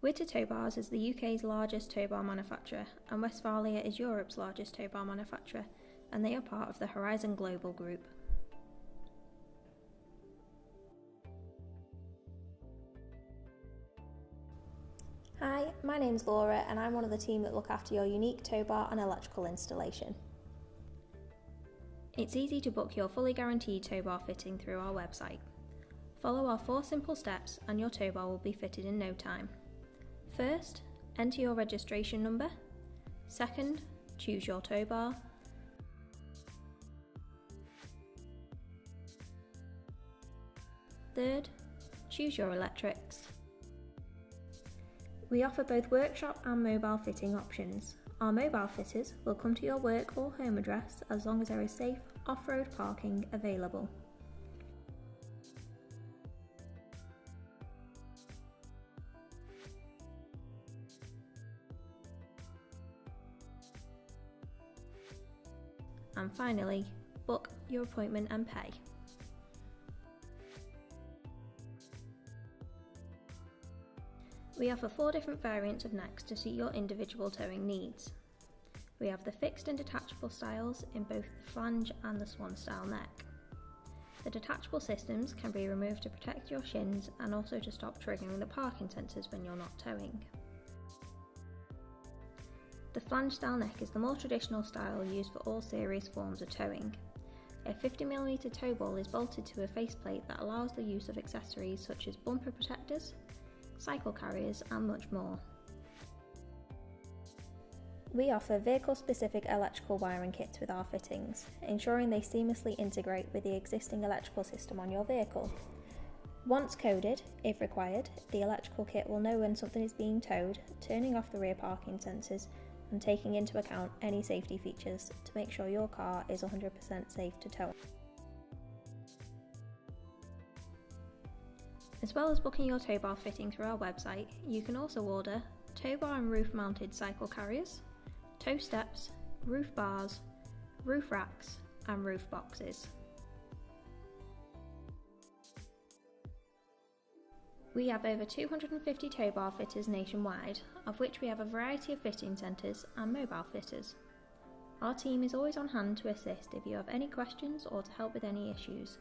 Witter Tow Bars is the UK's largest tow bar manufacturer, and Westphalia is Europe's largest tow bar manufacturer, and they are part of the Horizon Global Group. Hi, my name's Laura and I'm one of the team that look after your unique tow bar and electrical installation. It's easy to book your fully guaranteed tow bar fitting through our website. Follow our 4 simple steps and your tow bar will be fitted in no time. First, enter your registration number. Second, choose your tow bar. Third, choose your electrics. We offer both workshop and mobile fitting options. Our mobile fitters will come to your work or home address as long as there is safe off-road parking available. And finally, book your appointment and pay. We offer 4 different variants of necks to suit your individual towing needs. We have the fixed and detachable styles in both the flange and the swan style neck. The detachable systems can be removed to protect your shins and also to stop triggering the parking sensors when you're not towing. The flange style neck is the more traditional style used for all serious forms of towing. A 50mm tow ball is bolted to a faceplate that allows the use of accessories such as bumper protectors, cycle carriers and much more. We offer vehicle-specific electrical wiring kits with our fittings, ensuring they seamlessly integrate with the existing electrical system on your vehicle. Once coded, if required, the electrical kit will know when something is being towed, turning off the rear parking sensors and taking into account any safety features to make sure your car is 100% safe to tow. As well as booking your tow bar fitting through our website, you can also order tow bar and roof mounted cycle carriers, tow steps, roof bars, roof racks and roof boxes. We have over 250 tow bar fitters nationwide, of which we have a variety of fitting centres and mobile fitters. Our team is always on hand to assist if you have any questions or to help with any issues.